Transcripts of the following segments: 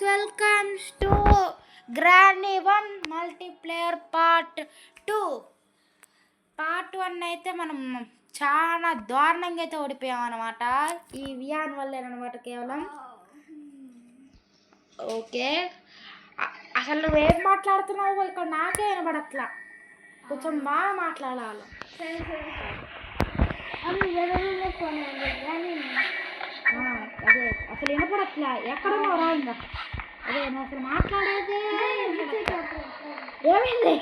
Welcomes to granny 1 multiplayer part 2. Part 1 అయితే మనం చాలా దారుణంగా అయితే ఓడిపోయాం అనమాట. ఈ వియాన్ వల్లేనమాట కేవలం. ఓకే, అసలు నువ్వేం మాట్లాడుతున్నావు ఇక్కడ నాకే వినబడట్లా. కొంచెం బాగా మాట్లాడాలి. అదే అసలు వినపడట్లా. ఎక్కడున్నావు రా ఇంకా. అదే నువ్వు అసలు మాట్లాడేదే ఏమైంది?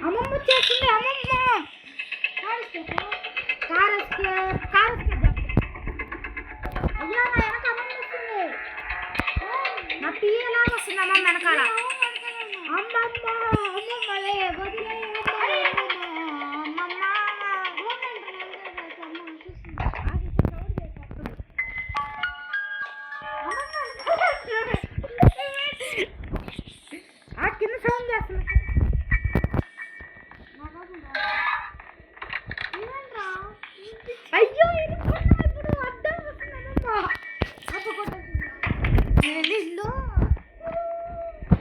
అమ్మమ్మ వచ్చేస్తుంది. అమ్మమ్మ అయ్యా నా వెనక అమ్మమ్మ వస్తుంది. నా పిల్లలా వస్తుంది అమ్మమ్మ వెనకాల. అమ్మమ్మ అమ్మమ్మ వదిలే కింద సౌండ్ చేస్తుంది. అయ్యో ఇప్పుడు అడ్డం వస్తుందమ్మా.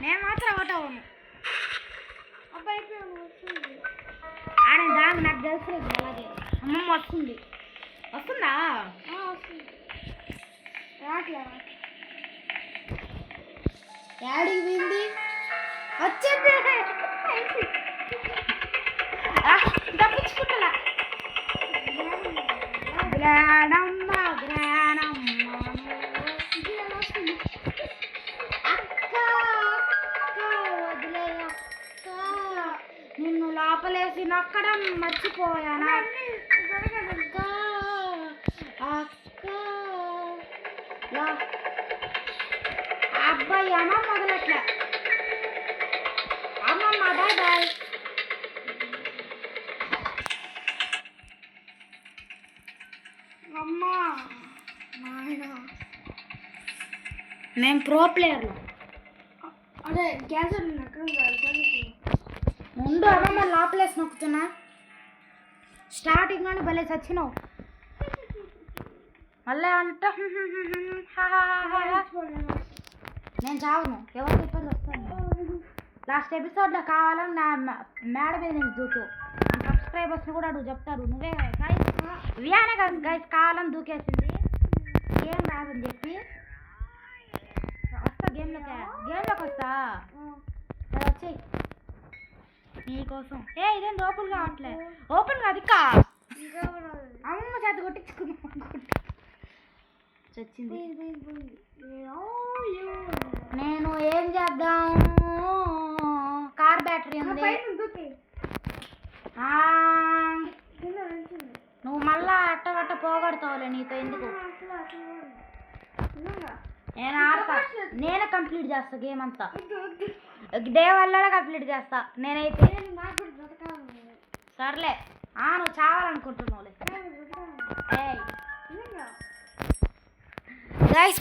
నేను మాత్రం ఒకటి అవును ఆయన దాని నాకు తెలుసులేదు. అలాగే అమ్మమ్మ వస్తుంది. వస్తుందా? డాడీకి పోయింది. వచ్చింది. తప్పించుకుంటా. గ్రానమ్మ గ్రానమ్మ అక్క అక్క వదిలే అక్క. నిన్ను లోపలేసి నొక్కడం మర్చిపోయాను అక్క. అక్క అబ్బాయి అమ్మ మొదలట్లే. అమ్మమ్మ బాయ్ బాయ్. అమ్మా నాయన నేను ప్రో ప్లేయర్లు. అదే గ్యాస్ ముందు అమ్మమ్మ లోపలేసి నొక్కుతున్నా. స్టార్టింగ్ నుండి భలే చచ్చినావు. మళ్ళీ అంట నేను చావును. ఎవరికి ఇబ్బంది వస్తాను. లాస్ట్ ఎపిసోడ్లో కావాలని నా మేడ మీద నేను దూకు. సబ్స్క్రైబర్స్ని కూడా అడుగు చెప్తారు. నువ్వే గైస్ వియానే కదా గైస్ కావాలని దూకేసింది. గేమ్ రాదని చెప్పి వస్తా. గేమ్లోకి వస్తా. సరే వచ్చేయి నీకోసం. ఇదేం ఓపెన్ కావట్లే. ఓపెన్ కాదు ఇక్క. అమ్మమ్మ చేత కొట్టించుకున్నాం. వచ్చింది. నేను ఏం చేద్దాం? కార్ బ్యాటరీ ఉంది. నువ్వు మళ్ళా అట్టగట్ట పోగొడతావులే. నీతో ఎందుకు? నేను ఆడతా. నేనే కంప్లీట్ చేస్తా గేమ్ అంతా. డే వల్ల కంప్లీట్ చేస్తా నేనైతే. సర్లే నువ్వు చావాలనుకుంటున్నావులే. గైస్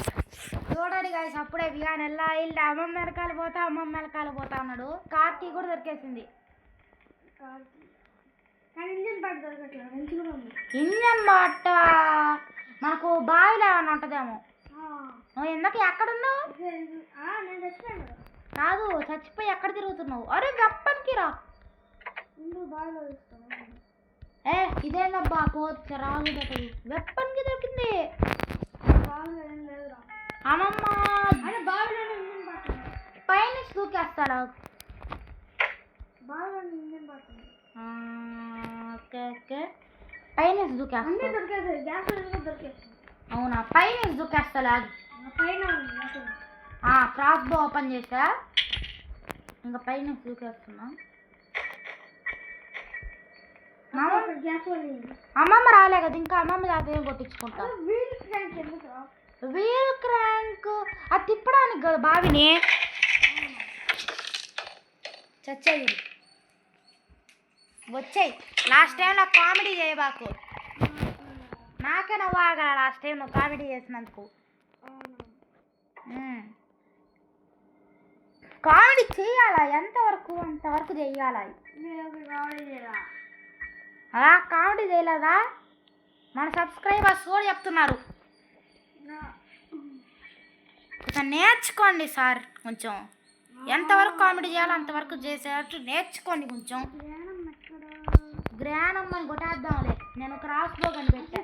చూడండి గైస్, అప్పుడే వియాన్ ఎలా వెళ్ళి అమ్మమ్మ వెనకాల పోతా అన్నాడు. కార్తీ కూడా దొరికేసింది. ఇంజన్ బాట మనకు బావిలో ఏమన్నా ఉంటుందేమో. నువ్వు ఎందుకు ఎక్కడున్నావు? కాదు చచ్చిపోయి ఎక్కడ తిరుగుతున్నావు? అరే వెప్పన్కి రా. ఇదేందబ్బా పోతే రాదు. వెప్పన్కి దొరికింది. అమ్మమ్మ పైన దూకేస్తాడా? ఓకే పైన దూకేస్తా. అవునా? పైన దూకేస్తా. క్రాస్ బో ఓపెన్ చేసా. ఇంకా పైన దూకేస్తున్నా. అమ్మమ్మ రాలే కదా ఇంకా. అమ్మమ్మ జాతీయం కొట్టించుకుంటా. వీల్ క్రాంక్ అది తిప్పడానికి కదా బావిని. చచ్చాయి వచ్చాయి. లాస్ట్ టైం నాకు కామెడీ చేయబాకు. నాకే నవ్వాగా లాస్ట్ టైం నువ్వు కామెడీ చేసినందుకు. కామెడీ చెయ్యాలా? అంతవరకు చెయ్యాలా? అలా కామెడీ చేయలేదా? మన సబ్స్క్రైబర్స్ కూడా చెప్తున్నారు కొంచెం నేర్చుకోండి సార్. కొంచెం ఎంతవరకు కామెడీ చేయాలో అంతవరకు చేసేటట్టు నేర్చుకోండి కొంచెం. గ్రానం అని కొట్టేద్దాంలే. నేను క్రాస్ బో కనిపెట్టా.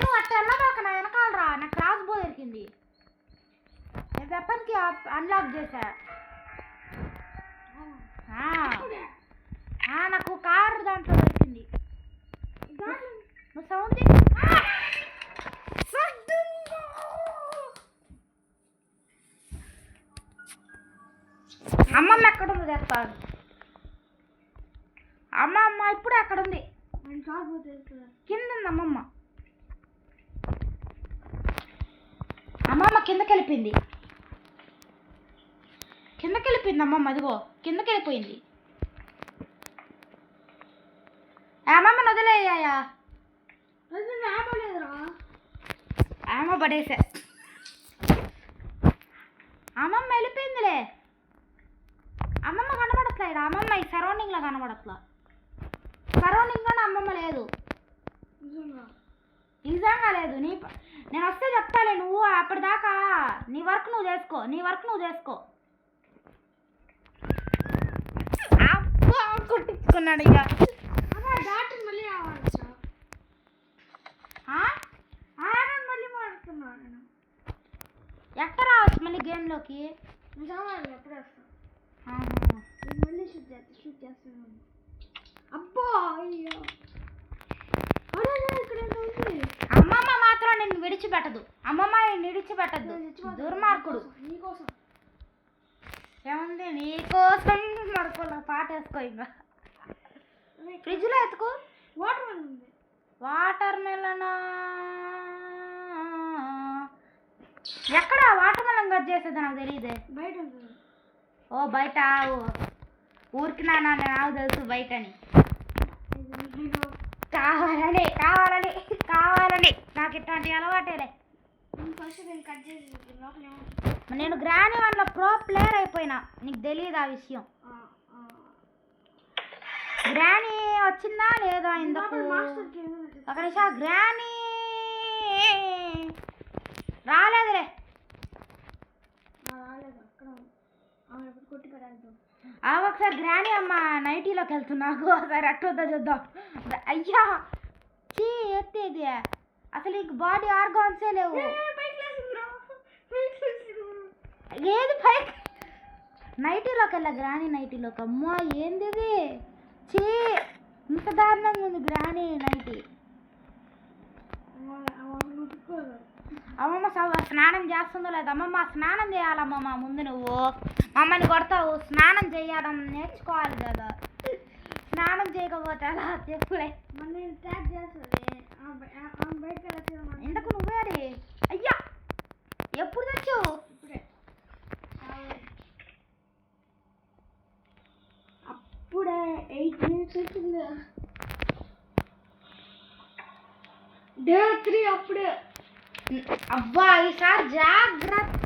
నువ్వు అట్ట వెళ్ళబాక, నా వెనకాలరా. నాకు క్రాస్ బో దొరికింది. నేను వెపన్కి అన్లాక్ చేశా. నాకు కార్ దాంట్లో దొరికింది. నువ్వు సౌండ్ అమ్మమ్మ ఎక్కడుంది చెప్తాను. అమ్మమ్మ ఇప్పుడు ఎక్కడుంది? కింద ఉంది అమ్మమ్మ. అమ్మమ్మ కిందకి వెళ్ళిపోయింది. అమ్మమ్మ. అదిగో కిందకి వెళ్ళిపోయింది. అమ్మమ్మని వదిలేయ్యా. అమ్మ పడేసా. అమ్మమ్మ వెళ్ళిపోయిందిలే. అమ్మమ్మ కనబడట్లా. ఇక్కడ అమ్మమ్మ ఈ సరౌండింగ్లో కనబడట్లా. సరౌండింగ్లోనే అమ్మమ్మ లేదు. నిజంగా లేదు. నేను వస్తే చెప్తాలే. నువ్వు అప్పటిదాకా నీ వర్క్ నువ్వు చేసుకో. కొట్టించుకున్నాడు ఇక. ఎక్కడ రావచ్చు మళ్ళీ గేమ్లోకి? ఎప్పుడు వస్తాను మళ్ళీ షూట్ చేస్తాను. అబ్బో అయ్యో. అమ్మమ్మ మాత్రం నిన్ను విడిచిపెట్టదు. దుర్మార్గుడు. ఏముంది నీకోసం మడుకోలే. పాట వేసుకో. ఇంకా ఫ్రిడ్జ్లో ఎత్తుకో. వాటర్ మెలన్ ఎక్కడ? వాటర్ మెలన్ కట్ చేసేది నాకు తెలియదే. బయట ఉంటుంది. ఓ బయట. ఊరికి నాకు తెలుసు బయటని. కావాలని నాకు ఇట్లాంటి అలవాటేలే. నేను గ్రాని వన్లో ప్రో ప్లేయర్ అయిపోయినా. నీకు తెలియదు ఆ విషయం. గ్రాని వచ్చిందా లేదా ఇందుకు? ఒక నిమిషం. గ్రాని రాలేదులే. ఒకసారి గ్రాని అమ్మ నైటీలోకి వెళ్తున్నాకు. ఒకసారి అట్టొద్దా చూద్దాం. అయ్యా చీ ఎత్తేది. అసలు ఇంక బాడీ ఆర్గాన్సే లేవు. ఏది పైకి? నైటీలోకి వెళ్ళా. గ్రాని నైటీలోకి. అమ్మా ఏంది ఇది? చీ ఇంత దారుణంగా ఉంది గ్రాని నైటీ. అమ్మమ్మ స్నానం చేస్తుందో లేదా? అమ్మమ్మ స్నానం చేయాలమ్మమ్మ. ముందు నువ్వు మమ్మల్ని కొడతావు. స్నానం చేయడం నేర్చుకోవాలి కదా. స్నానం చేయకపోతే అలా చెప్పులే. ఇంతకు నువ్వేడి? అయ్యా ఎప్పుడు తెచ్చావు? అప్పుడే 8 minutes వచ్చింది. డే 3 అప్పుడే. అవ్వా ఈసారి జాగ్రత్త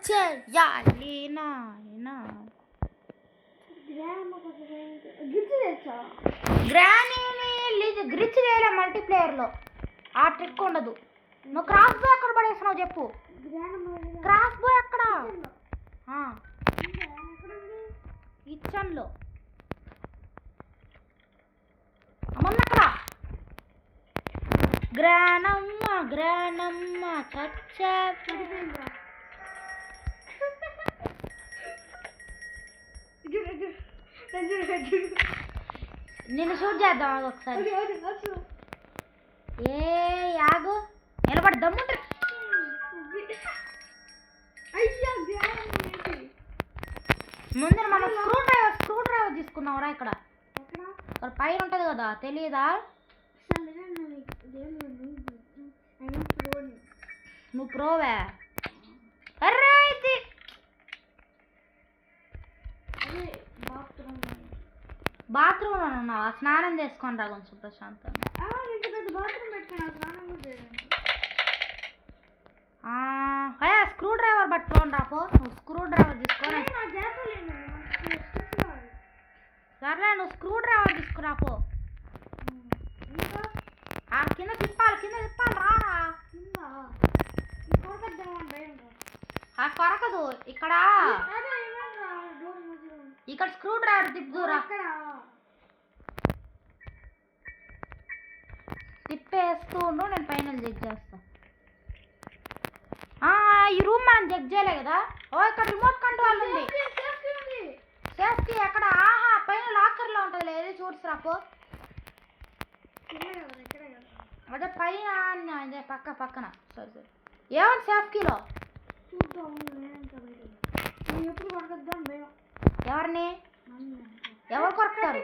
చేయాలి నాయన. గ్రానీని గ్రిచ్ చేయలే మల్టీప్లేయర్లో. ఆ ట్రిక్ ఉండదు. నువ్వు క్రాస్ బో ఎక్కడ పడేసినావు చెప్పు. క్రాస్ బో ఎక్కడ? కిచెన్లో. అమ్మమ్మ ఎక్కడ? గ్రానమ్మ చచ్చా. నిన్ను షూట్ చేద్దాం ఒకసారి. ఏ యాగు నిలబడి దమ్ముంటే. ముందు మనం స్క్రూ డ్రైవర్ తీసుకున్నావురా. ఇక్కడ పైన ఉంటుంది కదా, తెలియదా? నువ్వు ప్రోవే. అర్రే ఇది బాత్రూమ్ అని ఉన్నావా? స్నానం చేసుకొని రా కొంచెం ప్రశాంతంగా. స్క్రూ డ్రైవర్ పట్టుకోండి రాపో. నువ్వు స్క్రూ డ్రైవర్ తీసుకొని. సర్లే నువ్వు స్క్రూ డ్రైవర్ తీసుకురాపో. కొరకదు ఇక్కడ ఇక్కడ స్క్రూ డ్రైవర్ తిప్పుదురా తిప్పేస్తూ ఉండు నేను పైన చెక్ చేస్తా ఈ రూమ్ మనం చెక్ చేయలే కదా ఓ ఇక్కడ రిమోట్ కంట్రోల్ ఉంది సేఫ్టీ ఎక్కడ ఆహా పైన లాకర్ లో ఉంటుంది ఏది చూడురాపో అదే పైన అదే పక్కన సరే ఏమన్నా సేఫ్టీలో ఎవరిని ఎవరు కొరకుతారు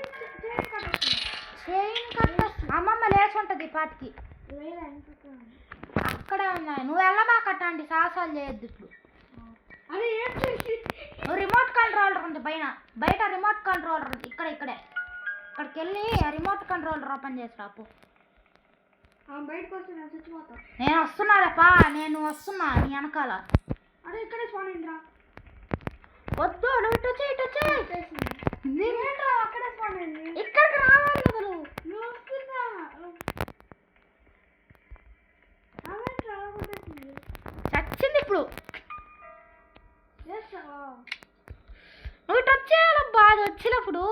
చైన్ కట్ట అమ్మమ్మ లేచి ఉంటుంది పాటికి అక్కడ ఉన్నాయి నువ్వు వెళ్ళబాక అట్లాంటి సాహసాలు చేయొద్దు ఇప్పుడు నువ్వు రిమోట్ కంట్రోలర్ ఉంది బయట రిమోట్ కంట్రోలర్ ఉంది ఇక్కడికి వెళ్ళి రిమోట్ కంట్రోలర్ ఓపెన్ చేసి రాపు నేను వస్తున్నాలేపా నేను వస్తున్నా నీ వెనకాల అదే ఇక్కడే స్పాన్ అయిందిరా వద్దు నువ్వు ఇటు వచ్చి అక్కడే స్పాన్ అయింది ఇక్కడికి రావాలి కదా నువ్వు చచ్చింది ఇప్పుడు నువ్వు ఇటు వచ్చేయాలబ్బా అది వచ్చినప్పుడు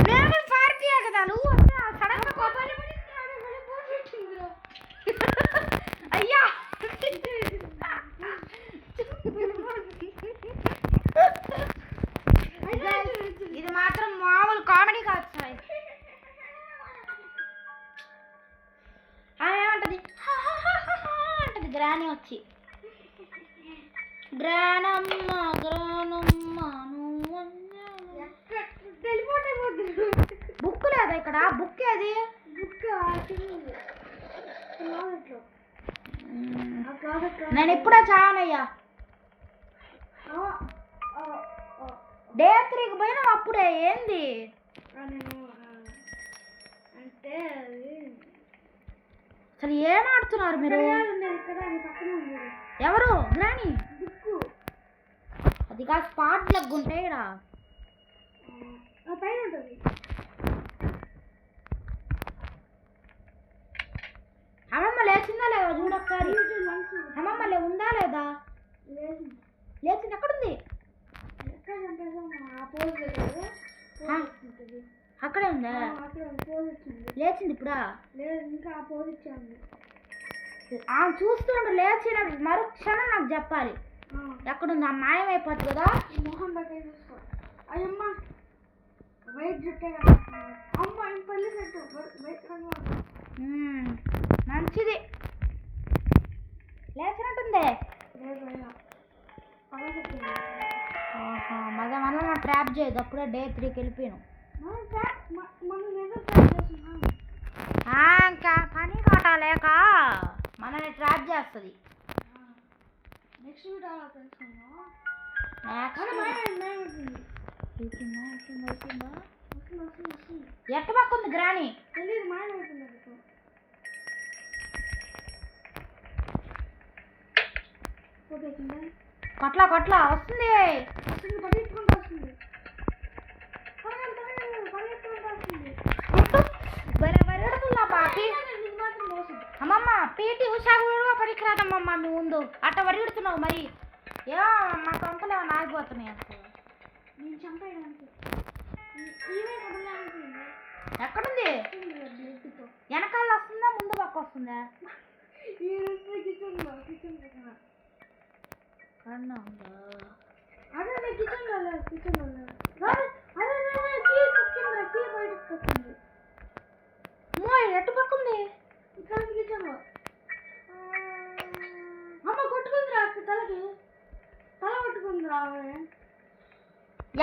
నేను పారిపోయా కదా నువ్వు సడన్ గా కోపాలి అయ్యా ఇది మాత్రం మామూలు కామెడీ కాదు సార్ ఏమంటది అంటది గ్రాని వచ్చి గ్రానమ్మ బుక్ లేదా ఇక్కడ బుక్ ఏది నేను ఇప్పుడే చావనయ్యా డే 3కి పోయినా అప్పుడే ఏంది అంటే అసలు ఏం ఆడుతున్నారు మీరు ఎవరు గ్రాని అది కాదు స్పాట్ లెగ్ ఉంటాయి ఇక్కడ పైన ఉంటుంది అమ్మమ్మ లేచిందా లేదా చూడొకసారి అమ్మమ్మ ఉందా లేదా లేచింది ఎక్కడుంది అక్కడే ఉందా లేచింది ఇప్పుడా ఇంకా పోజిచ్చాను చూస్తుండ్రు లేచిన మరో క్షణం నాకు చెప్పాలి ఎక్కడుంది ఆ మాయమైపోతుంది కదా మొహం దగ్గర చూసుకో అయ్యమ్మ వైట్ జుట్టే అమ్మ పల్లి పెట్టు వైట్ రంగు మంచిది లేచినట్టుంది మళ్ళీ మళ్ళీ నా ట్రాప్ చేయదు అప్పుడే డే 3కి వెళ్ళిపోయాను ఇంకా పని కాట లేక మనల్ని ట్రాప్ చేస్తుంది ఎట్టు పక్క ఉంది గ్రాని కొట్ల వస్తుంది అమ్మమ్మ పీటీ ఉషాగా పనికిరాదమ్మమ్మ మీ ముందు అట్ట వరిగెడుతున్నావు మరి ఏమో మా కొంపలు ఏమో ఆగిపోతున్నాయి అనుకో నేను చంపేయడానికి ఎక్కడుంది వెనకాల వస్తుందా ముందు పక్క వస్తుందా అదే కిచెన్ ఎటు పక్క ఉంది ఇక్కడ కిచెన్ అమ్మ కొట్టుకుందిరా తలకి తల కొట్టుకుందిరా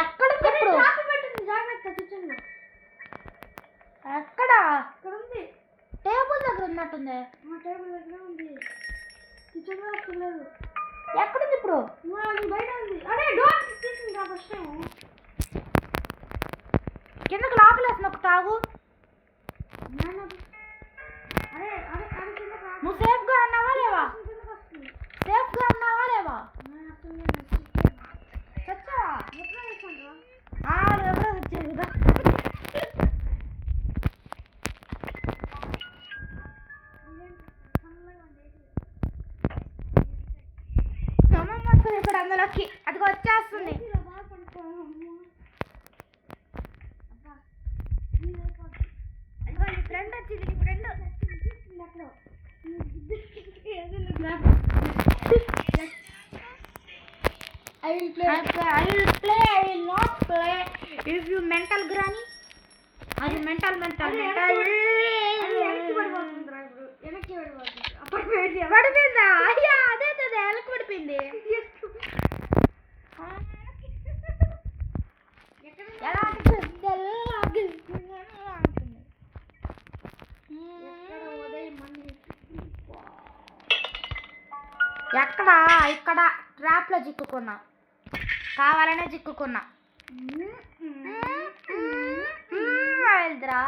ఎక్కడ పెట్టింది జాగ్రత్త కిచెన్ లో ఎక్కడ ఇక్కడ ఉంది టేబుల్ దగ్గర ఉన్నట్టుంది టేబుల్ దగ్గర ఉంది కిచెన్ లో వస్తలేదు ఎక్కడుంది ఇప్పుడు బయట ఉంది అరే డోర్ తీసింది ఫస్ట్ టైం కిందకి లోపలేసి నొక్కు తాగు అరే అరే అరే నువ్వు సేఫ్గా అన్నావా లేవా సేఫ్గా అన్నావా లేవా చచ్చావా ఎప్పుడో వచ్చావు కదా I will play. I will not play. If you mental granny. అది mental. పడిపోయిందా? అయ్యా అదే వెనక్కి పడిపోయింది. ఎలా ఎక్కడ ఇక్కడ ట్రాప్ లో చిక్కుకున్నా, కావాలనే చిక్కుకున్నా. వెళ్తురా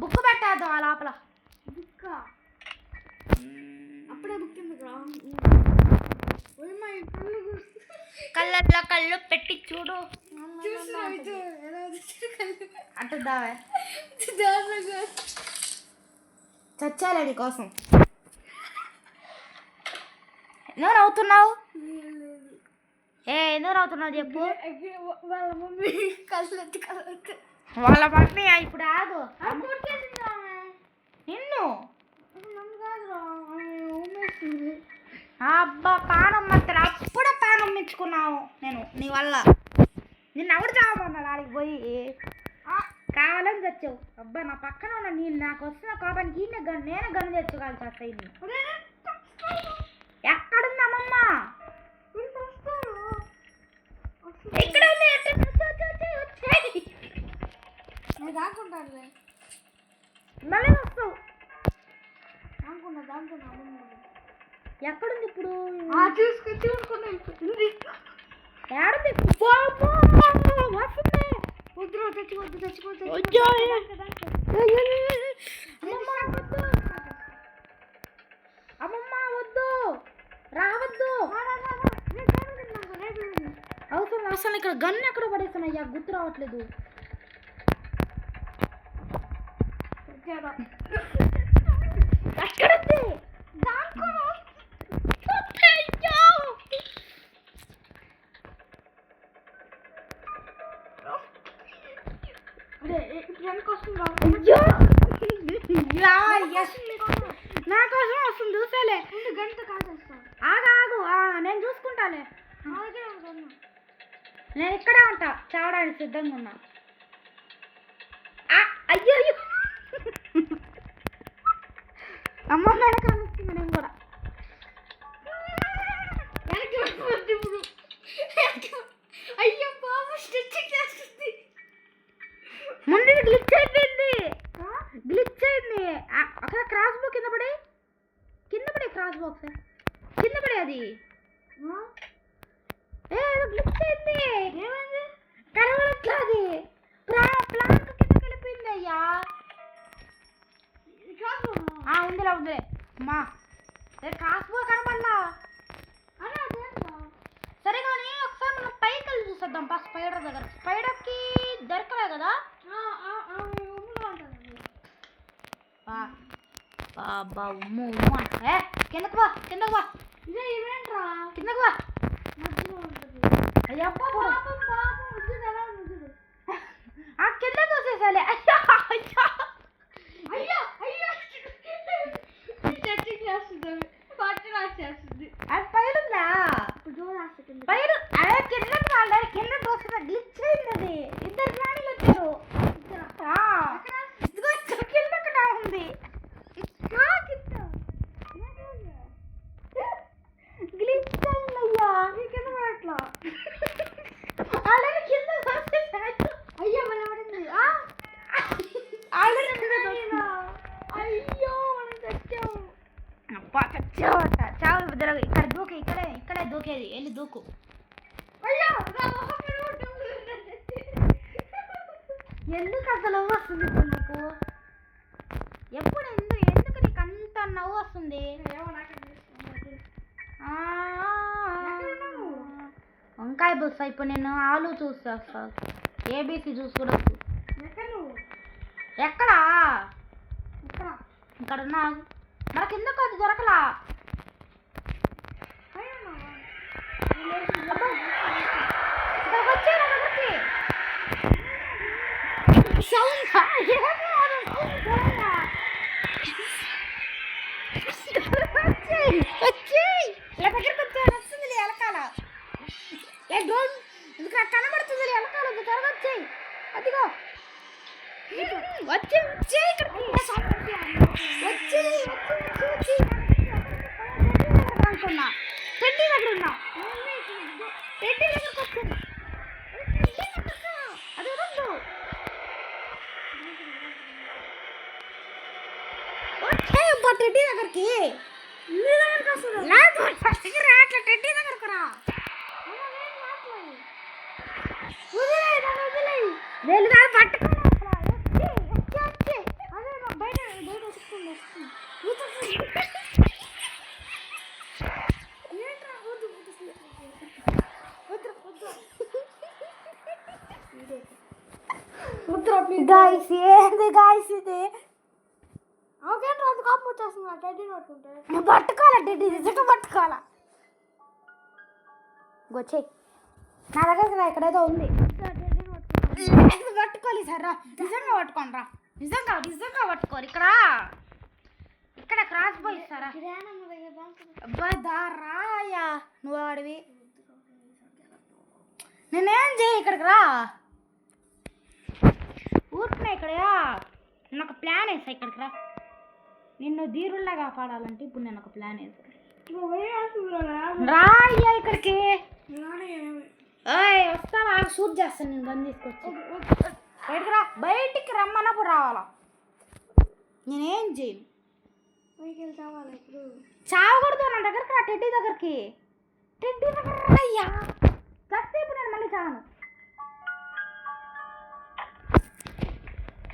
బుక్ పెట్టేద్దాం ఆ లోపల. అప్పుడే బుక్ కళ్ళల్లో కళ్ళు పెట్టి చూడు అంటుందావే. చచ్చాలి నీ కోసం. నువ్వు నవ్వుతున్నావు ఎందుకు నవ్వుతున్నావు చెప్పు. వాళ్ళ మమ్మీ కళ్ళెత్తి వాళ్ళ మమ్మీ ఇప్పుడు ఆగు. నిన్ను అబ్బా పానం మత్తలు అప్పుడే పానం మెచ్చుకున్నావు నేను నీ వల్ల. నిన్ను ఎవడు చావమన్నాడు ఆడికి పోయి కావాలని తెచ్చావు. అబ్బా నా పక్కన ఉన్న నేను నాకు వస్తున్న కోపానికి నేనే గన్ను తెచ్చుకోవాలి చేస్తాయి. ఎక్కడుంది అమ్మమ్మ? ఇక్కడ ఉంది. దాకుంటానులే మళ్ళీ వస్తావు. దానుకున్నా ఎక్కడుంది ఇప్పుడు? చూసుకుని ఏడుంది? వస్తుంది. అమ్మమ్మ వద్దు, రావద్దు. అవసరం అసలు ఇక్కడ గన్ను ఎక్కడ పడేస్తున్నాయ్యా గుర్తు రావట్లేదు. ఎక్కడుంది? నా కోసం వస్తుంది చూసాలే. గంట కాదేస్తా. ఆగు నేను చూసుకుంటాలే. నేను ఇక్కడే ఉంటా, చావడానికి సిద్ధంగా ఉన్నా. అయ్యో అమ్మ వెనక వస్తుంది. నేను కూడా ఇప్పుడు అయ్యో బాబు స్టిచ్చింగ్ చేస్తుంది. ముందు గ్లిచ్ అయిపోయింది. అక్కడ క్రాస్ బాక్స్ కింద పడే క్రాస్ బాక్స్ కింద పడే. అది గ్లిచ్ అయింది. ఏమైంది? కనబడట్లా. అది ప్లాంక్ కింద వెళ్ళిపోయింది అయ్యా. ఉందిలే అమ్మా. క్రాస్ బాక్స్ కనబడలా. సరే కానీ ఒకసారి మనం పైకి వెళ్ళి చూసేద్దాం. స్పైడర్ దగ్గర. స్పైడర్కి దొరకలే కదా. కిందకు వా కిందకు వా. కింద తోసేసాలే. అది పైరుందా? పైరు అదే కిందకి వాళ్ళ కింద తోసేసా. గ్లిచ్ అయింది. అది ఇద్దరు ప్రాణులు వచ్చారు. కిందకి ఉంది. గ్లిచ్ అయిందయ్యా. కింద పడట్లా. అలాగే కింద తోసేసాడు. అయ్యో మళ్ళీ పడింది. అయ్యో మనం తెచ్చాము. అబ్బా చచ్చావట. చావు ఇక్కడ దూకే. ఇక్కడే దూకేది. వెళ్ళి దూకు. అయ్యో ఎందుకు అంత నవ్వు వస్తుంది ఇప్పుడు నీకు? ఎప్పుడు ఎందుకు నీకు అంత నవ్వు వస్తుంది? వంకాయ బుస్స. ఇప్పుడు నేను ఆలు చూస్తా. ఏబీసీ జ్యూస్ కూడా. ఎక్కడా? ఇక్కడ ఉన్నా. మరి కిందకు అది దొరకలా. ఇక్కడికి వచ్చాను దగ్గరికి. దగ్గరికి వచ్చాను. వెనకాల ఏ డ్రోన్ ఇంకా కనబడుతుంది వెనకాల త్వరగా వచ్చేయి అదిగో వచ్చి వచ్చి వచ్చి వచ్చి అనుకున్నా టెడ్డీ దగ్గర ఉన్నా టెడ్డీ దగ్గరకు వచ్చింది అది వద్దు వచ్చే టెడ్డీ దగ్గరికి నీ దగ్గరికి వస్తుంది రాట్లా టెడ్డీ దగ్గరకు రా నేను దాన్ని పట్టుకున్నా గాయస్ ఏంది గాయస్ ఇది ఓకేంట్రా అది కాపు వచ్చేస్తుంది ఆ టెడ్డీ పట్టుకుంటే నువ్వు పట్టుకోవాలా టెడ్డీ నిజంగా పట్టుకోవాలా వచ్చేయి నా దగ్గర ఎక్కడేదో ఉంది పట్టుకోవాలి సార్ రా నిజంగా పట్టుకోండి రా నిజంగా నిజంగా పట్టుకోరు ఇక్కడ ఇక్కడ క్రాస్ బాయ్ ఇస్తారా అబ్బా రాయా నువ్వు ఆడివి నేనేం చేయి ఇక్కడికి రా ఊరుకున్నా ఇక్కడ నేను ఒక ప్లాన్ వేసా ఇక్కడికి రా నిన్ను ధీరుల్లా కాపాడాలంటే ఇప్పుడు నేను ఒక ప్లాన్ వేసా రాయ్యా ఇక్కడికి వస్తావా షూట్ చేస్తాను నేను గన్ తీసుకొచ్చి బయటికి రా బయటికి రమ్మన్నప్పుడు రావాలా నేనేం చేయను చావకూడదు నా దగ్గరికి రా టెడ్డీ దగ్గరికి టెడ్డీ దగ్గర రాయ్యా కాసేపు నేను మళ్ళీ చావను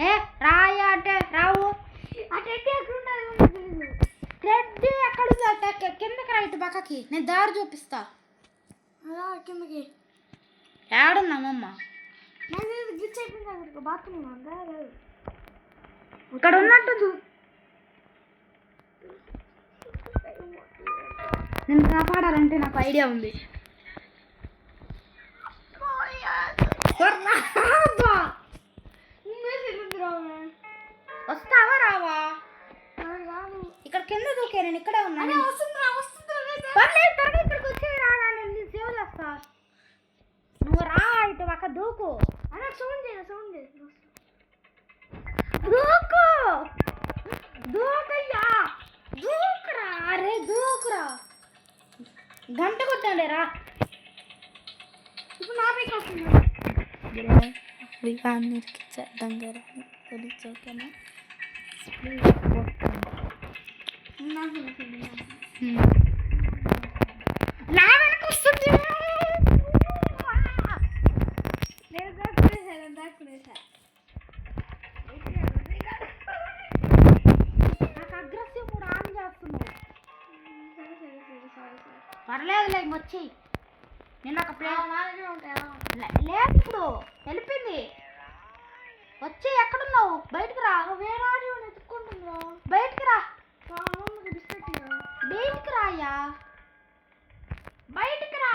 ఏ రాయ్యా అంటే రావు ఆ టెడ్డీ ఎక్కడుంటుంది టెడ్డీ ఎక్కడ కిందకి రా ఇటు పక్కకి నేను దారి చూపిస్తా అలా కిందకి ఏడున్నామమ్మ నేను గ్లిచ్ అయిపోయింది అక్కడ బాత్రూమ్ ఉందా ఇక్కడ ఉన్నట్టు నేను కాపాడాలంటే నాకు ఐడియా ఉంది వస్తావా రావా ఇక్కడ కింద దూకే నేను ఇక్కడే ఉన్నాను పర్లేదు త్వరగా ఇక్కడికి వచ్చి రానా నేను సేవ్ చేస్తా నువ్వు రా ఇటు పక్క దూకు అరే సౌండ్ చేయ దూకు దూకయ్యా దూకురా అరే దూకురా గంట కొట్టండి రా ఇప్పుడు నా పైకి వస్తుంది దగ్గర నా వెనక వస్తుంది నేను దాక్కునేసా నాకు అగ్రెసివ్ కూడా ఆన్ చేస్తున్నావు పర్లేదులే వచ్చి నేను ఒక ప్లేన్ లేదు ఇప్పుడు వెళ్ళిపోయింది వచ్చి ఎక్కడున్నావు బయటకు రా వేరే ఆడియో ఎత్తుకుంటుందా బయటకు రా బిస్కెట్ బయటకు రాయా బయటకు రా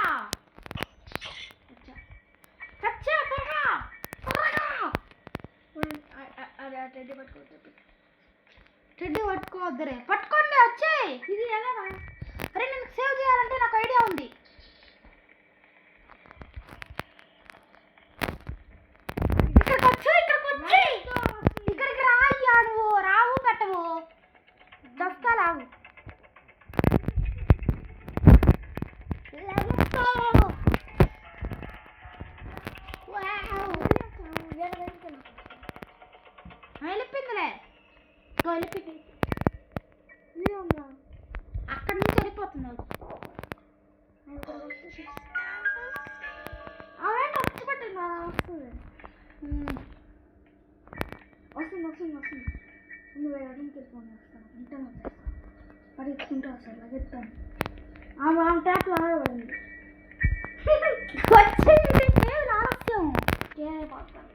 చచ్చా త్వరగా త్వరగా అదే టెడ్డీ పట్టుకోవద్దు టెడ్డీ పట్టుకోవద్దరే పట్టుకోండి వచ్చేయి ఇది ఎలా అరే నేను సేవ్ చేయాలంటే నాకు ఐడియా ఉంది ఇక్కడికి వచ్చి ఇక్కడికి రాయ్యా నువ్వు రావు పెట్టవు దస్తా లావు వెళ్ళిపోయిందిలే వెళ్ళిపోయింది అక్కడి నుంచి వెళ్ళిపోతున్నావు అవేంటి వచ్చి పట్టింది వస్తుంది వస్తుంది నువ్వు వేరే వెళ్ళిపోయి వస్తాను ఇంటనే వచ్చేస్తాను మరి ఇచ్చుకుంటూ వస్తాను లగెత్తాను ఆమె ట్యాప్ ఆడబడింది వచ్చి ఆలస్యం ఏమైపోతాను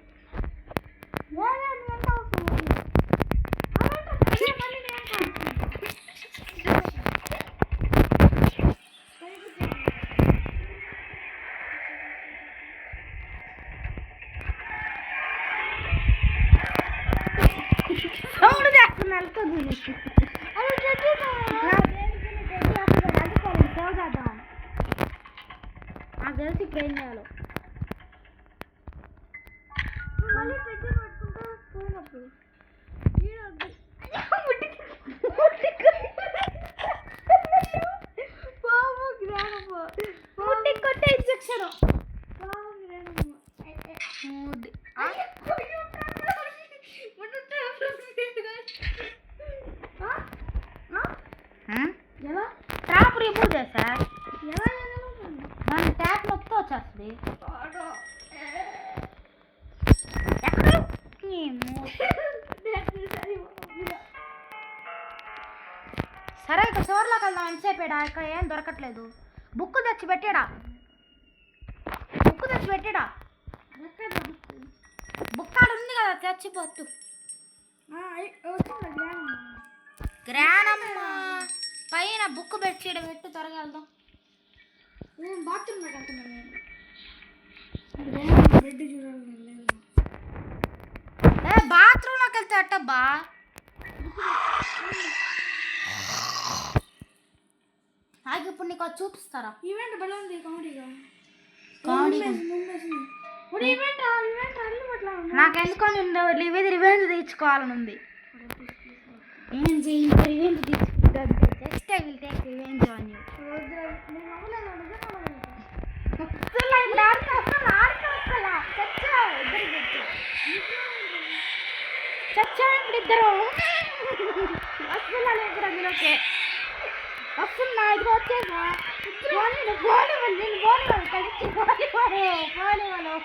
సౌండ్ చేస్తున్నారు సేవ్ చేద్దాం తెలిసి ఇప్పుడు ఏం చేయాలో. మళ్ళీ పెట్టి పట్టుకుంటా పోయినప్పుడు ముట్టి కొట్టే ఇంజక్షన్. ఎలా ట్యాప్ రిమూవ్ చేసా. ఎలా మన ట్యాప్ నొక్కితే వచ్చేస్తుంది. ఎక్కడ సరే ఇక చివరిలోకి వెళ్దాం. ఎంతసేపేడా ఇక్కడ ఏం దొరకట్లేదు. బుక్ తెచ్చి పెట్టాడా, బుక్ తెచ్చి పెట్టాడా. బుక్ ఆడ ఉంది కదా తెచ్చిపోతు. గ్రానమ్మ పైన బుక్ పెట్టి పెట్టు త్వరగా వెళ్దాం. నేను బాత్రూమ్ వెళ్తున్నాను. బెడ్ చూడాలి. బాత్రూంలోకి వెళ్తే అట్టబ్బా. నాకు ఇప్పుడు నీకు అది చూపిస్తారా? ఈవెంట్ బలం ఉంది కామెడీగా. నాకు ఎందుకో రివెంజ్ తీర్చుకోవాలని ఉంది. ఏం చేయి రివెంజ్ తీసుకుంటాను. Just I will take revenge on you. చచ్చావు ఇప్పుడు ఇద్దరు వస్తున్నా ఇప్పుడు అందులోకి వస్తున్నా. ఇదిగో వచ్చేసా. కలిసి పోనివాళ్ళు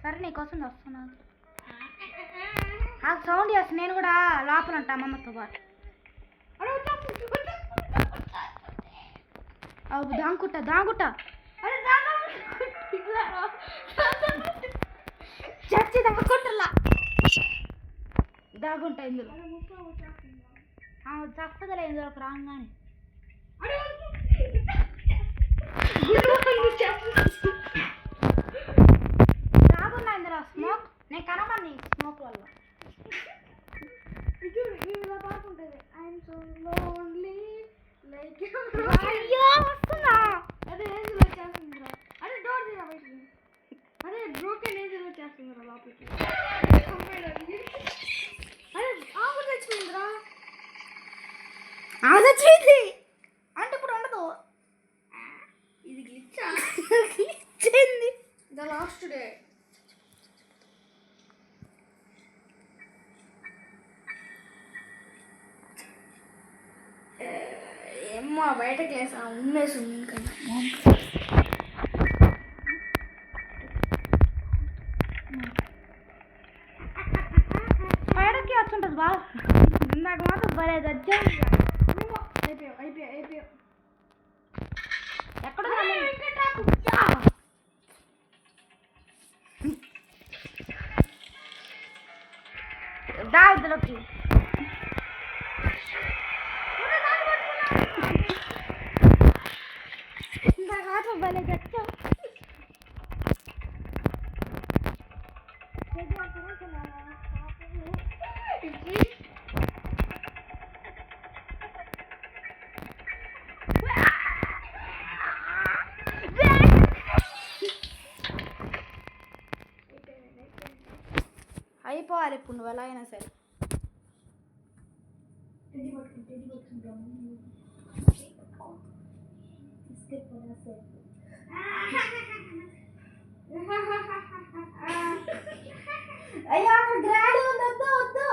సరే నీకోసం వస్తున్నా. ఆ సౌండ్ చేస్తా. నేను కూడా లోపల ఉంటా అమ్మమ్మతో పాటు. అవు దాంగుట్ట దాంగుట్ట చచ్చి దాక్కుంటలా దాగుంటా ఇందులో. చస్తదలే ఇందులోకి రాగానే. దాగున్నా ఇందులో స్మోక్. నేను కనబడి స్మోక్ వల్ల. అయ్యో వస్తుందా? అదే ఏంజిల్ వచ్చేస్తుందిరా. అదే డోర్ తీరా బయటికి. అదే బ్రోకెన్ ఏంజిల్ వచ్చేస్తుందిరా లోపలికి. అదే ఆకు తెచ్చుకుందిరా. అది వచ్చింది అంటే ఇప్పుడు ఉండదు. ఇది గ్లిచ్చా? గ్లిచ్చింది. The last day. ఏమ్మా బయటకు వేసా ఉమ్మేసింది ఇంకా. బయటకి వచ్చుంటుంది బాగా. నాకు మాత్రం భలే వచ్చాను. అయిపోయావు ఎక్కడ దావద్దులోకి నాకు మాత్రం భలే వచ్చావు. అయిపోవాలి ఇప్పుడు నువ్వు ఎలా అయినా సరే. పట్టుకుంటే ఇది పట్టుకుంటాము అయ్యో అక్కడ గ్రాడీ ఉంది వద్దు వద్దు